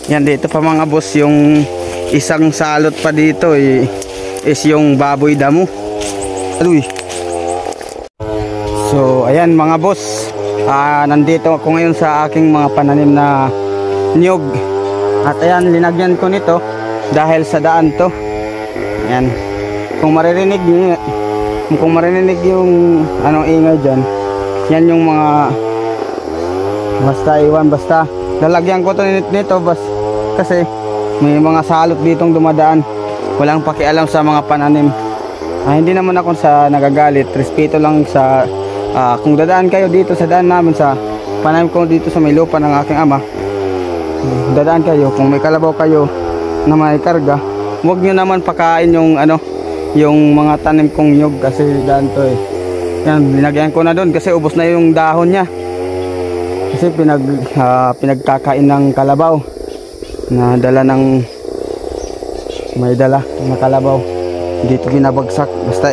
Yan dito pa mga boss, yung isang salot pa dito is yung baboy damo. Aluy. So ayan mga boss, nandito ako ngayon sa aking mga pananim na niyog. At ayan, linagyan ko nito dahil sa daan to. Ayan, kung maririnig niyo, kung maririnig yung anong ingay dyan, yan yung mga basta lalagyan ko to nito kasi may mga salot ditong dumadaan, walang pakialam sa mga pananim. Hindi naman ako nagagalit, respeto lang sa kung dadaan kayo dito sa daan namin, sa pananim ko dito sa may lupa ng aking ama, dadaan kayo, kung may kalabaw kayo na may karga, huwag nyo naman pakain yung yung mga tanim kong nyug, kasi daan to yan, linagyan ko na doon kasi ubos na yung dahon nya, kasi pinagkakain ng kalabaw na dala ng may dala na kalabaw dito binabagsak. Basta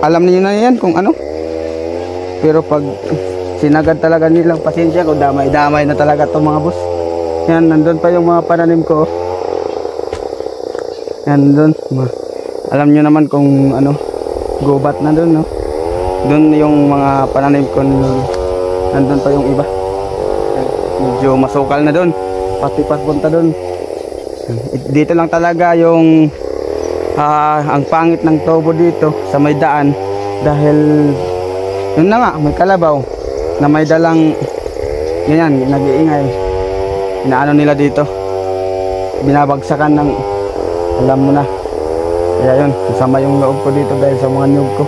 alam niyo na yan kung ano, pero pag sinagad talaga nilang pasensya ko, damay na talaga to mga boss. Yan, nandun pa yung mga pananim ko. Yan, nandun alam nyo naman kung ano, gubat na dun, no? Dun yung mga pananim ko, nandun pa yung iba, medyo masukal na dun, pati papunta dun. Dito lang talaga yung ang pangit ng tubo dito sa may daan, dahil yun na nga, may kalabaw na may dalang ganyan, nag-iingay, inaano nila dito, binabagsakan ng, alam mo na. Kaya yun, masama yung loob ko dito dahil sa mga niyog ko,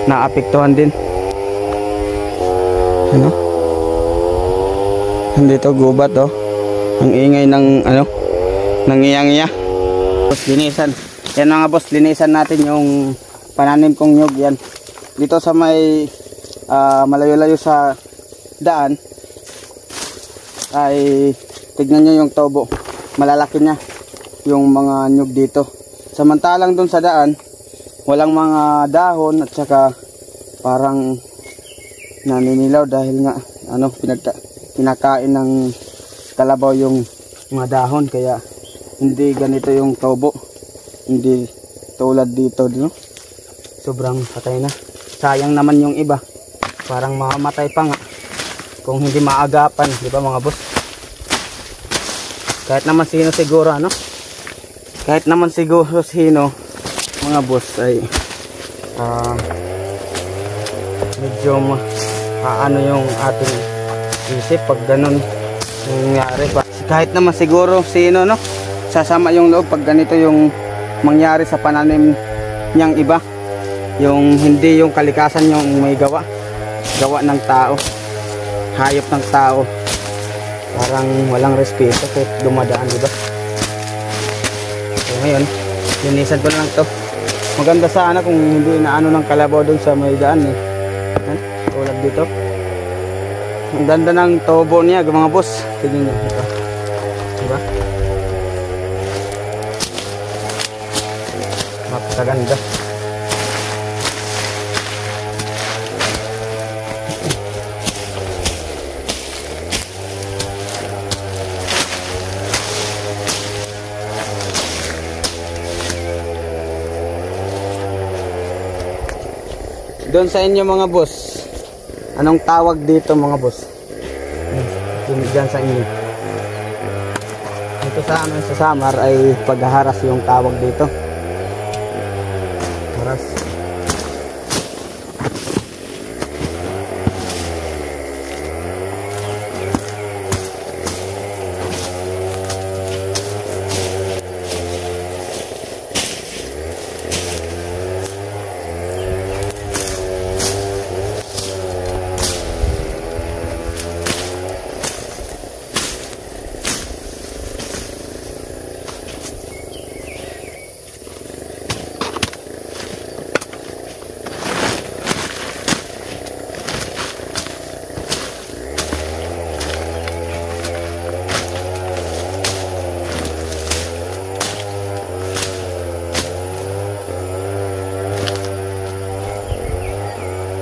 naapektuhan din. Ano? Dito gubat ang ingay ng ng iyang-iya. Boss, linisan. Yan mga boss, linisan natin yung pananim kong nyug. Yan. Dito sa may malayo-layo sa daan ay tignan nyo yung tobo. Malalaki niya yung mga nyug dito. Samantalang dun sa daan, walang mga dahon at saka parang naninilaw dahil nga pinakain ng kalabaw yung mga dahon, kaya hindi ganito yung tobo, hindi tulad dito, no? Sobrang patay na. Sayang naman yung iba, parang mamamatay pa nga kung hindi maagapan, di ba mga boss? Kahit naman sino siguro, kahit naman siguro sino mga boss ay medyo yung ating isip pag ganun nangyari pa. Kahit naman siguro sino, sasama yung loob pag ganito yung mangyari sa pananim niyang iba, yung hindi yung kalikasan yung may gawa ng tao, hayop ng tao, parang walang respeto kahit dumadaan, diba? So ngayon, linisan ko na lang to. Maganda sana kung hindi na ng kalabaw dun sa may daan, tulad dito. Ang ganda ng tobo niya mga boss, tingnan nyo ito, diba? Napakaganda. Doon sa inyo mga boss, anong tawag dito mga boss? Diyan sa inyo. Dito sa amin sa Samar ay paghaharas yung tawag dito. Haras.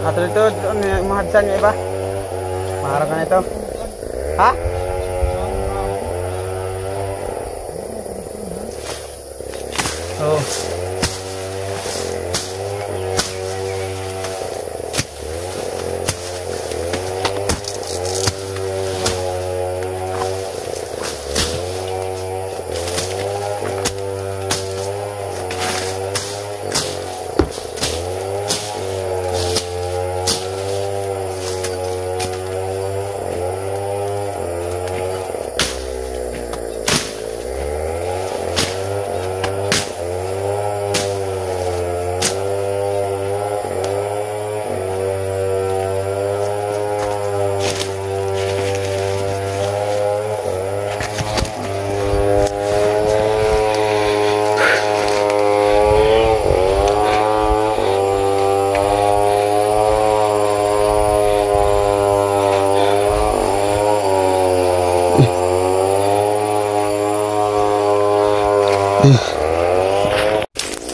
Ato dito, mahadsan niya iba. Maharap na ito. Ha? Oh.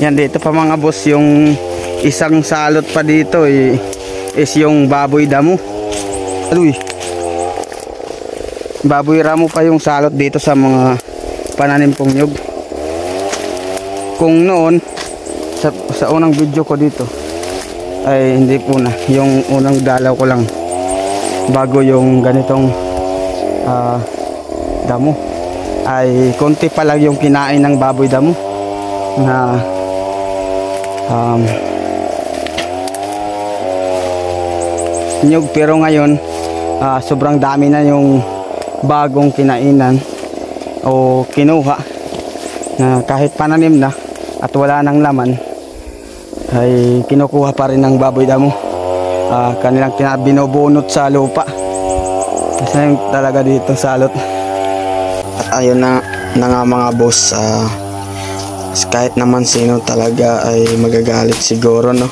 Yan, dito pa mga boss, yung isang salot pa dito is yung baboy damo. Aluy. Baboy ramo pa yung salot dito sa mga pananim kong nyug. Kung noon sa unang video ko dito ay hindi po na, yung unang dalaw ko lang bago yung ganitong damo ay konti pa lang yung kinain ng baboy damo na nyug. Pero ngayon sobrang dami na yung bagong kinainan o kinuha na kahit pananim na at wala nang laman ay kinukuha pa rin ng baboy damo. Kanilang binubunot sa lupa kasi talaga dito salot. At ayun na nga mga boss, kahit naman sino talaga ay magagalit siguro, no,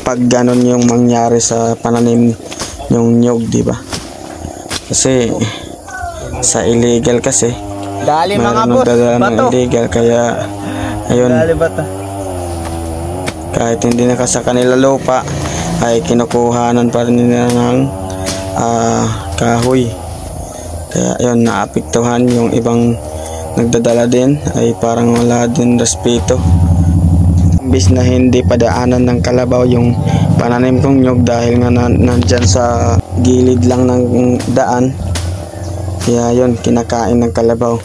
pag ganon yung mangyari sa pananim yung nyug, di ba? Kasi sa illegal kasi dali mga boss, bato illegal, kaya ayun, dali bato. Kahit hindi na sa kanila lupa ay kinukuhanan pa rin nila ng kahoy. Kaya ayun, naapektuhan yung ibang nagdadala din, ay parang wala din respeto. Imbis na hindi padaanan ng kalabaw yung pananim kong nyug dahil nga nandyan sa gilid lang ng daan, kaya yun, kinakain ng kalabaw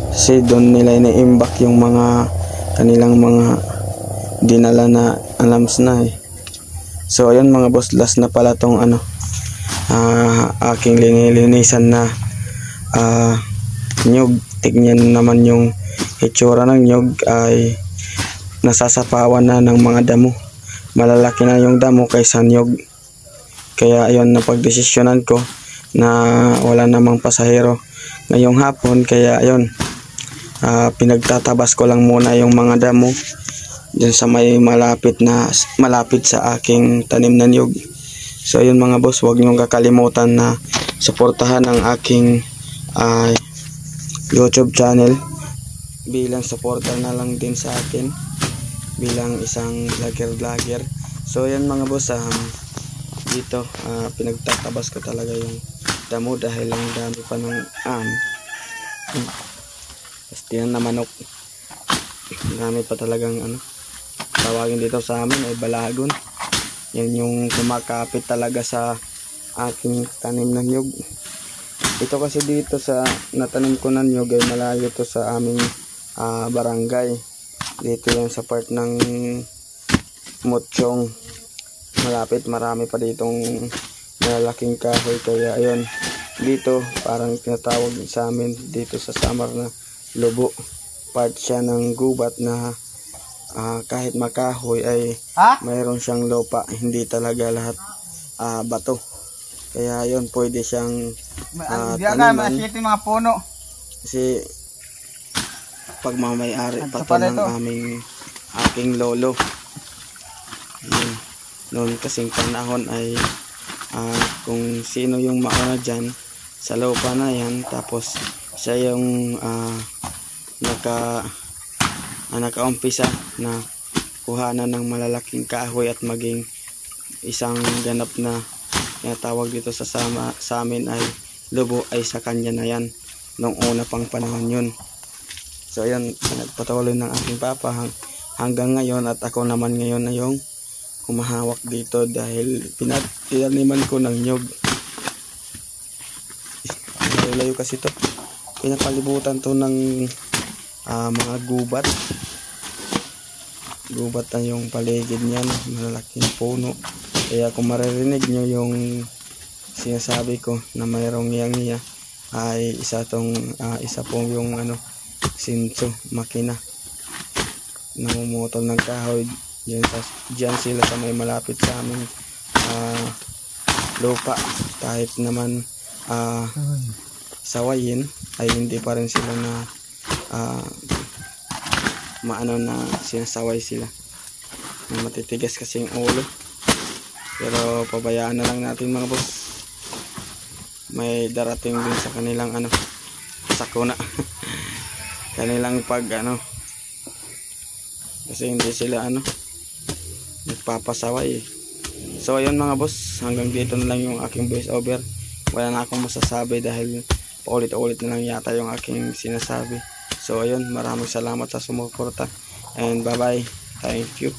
kasi doon nila iniimbak yung mga kanilang mga dinala na alams na eh. So ayun mga boss, last na pala tong aking linilinisan na nyug. Tignan naman yung itsura ng nyug, ay nasasapawan na ng mga damo. Malalaki na yung damo kaysa nyug. Kaya ayun, napagdesisyonan ko na wala namang pasahero ngayong hapon, kaya ayun, pinagtatabas ko lang muna yung mga damo dun sa may malapit sa aking tanim na nyug. So ayun mga boss, huwag niyong kakalimutan na suportahan ang aking YouTube channel bilang supporter na lang din sa akin bilang isang vlogger. So yan mga boss, dito pinagtatabas ko talaga yung damo dahil ang dami pa ng pastihan na manok. Dami pa talagang tawagin dito sa amin ay balagon. Yan yung kumakapit talaga sa aking tanim na nyug. Ito kasi dito sa natanim ko ng nyug ay malayo to sa aming barangay. Dito yan sa part ng Mutsyong. Malapit, marami pa ditong malalaking kahoy. Kaya ayun, dito parang tinatawag sa amin dito sa Samar na Lubo. Part siya ng gubat na kahit makahoy ay mayroon siyang lupa, hindi talaga lahat bato. Kaya yun, pwede siyang taniman mga puno. Kasi pagmamayari pa to ng aking lolo. Yun. Noon kasing panahon ay kung sino yung mauna dyan sa lupa na yan, tapos siya yung nakaumpisa na kuhanan ng malalaking kahoy at maging isang ganap na tawag dito sa amin ay lubo, ay sa kanya na yan nung una pang panahon yun. So ayun, nagpatuloy ng aking papa hanggang ngayon, at ako naman ngayon na yung humahawak dito dahil pinaniman ko ng nyug. Layo kasi to, pinapalibutan to ng mga gubat na yung paligid niyan, malalaking puno. Kaya kung maririnig nyo yung sinasabi ko na mayroong iyang ay isa pong yung sinso, makina namumutol ng kahoy. Diyan sila sa may malapit sa aming lupa. Kahit naman sawayin ay hindi pa rin sila na na sinasaway sila. Matitigas kasi yung ulo, pero pabayaan na lang natin mga boss. May darating din sa kanilang sakuna kanilang pag kasi hindi sila nagpapasaway. So ayun mga boss, hanggang dito na lang yung aking voice over. Wala na akong masasabi dahil paulit-ulit na lang yata yung aking sinasabi. So ayun, maraming salamat sa sumuporta, and bye bye, thank you.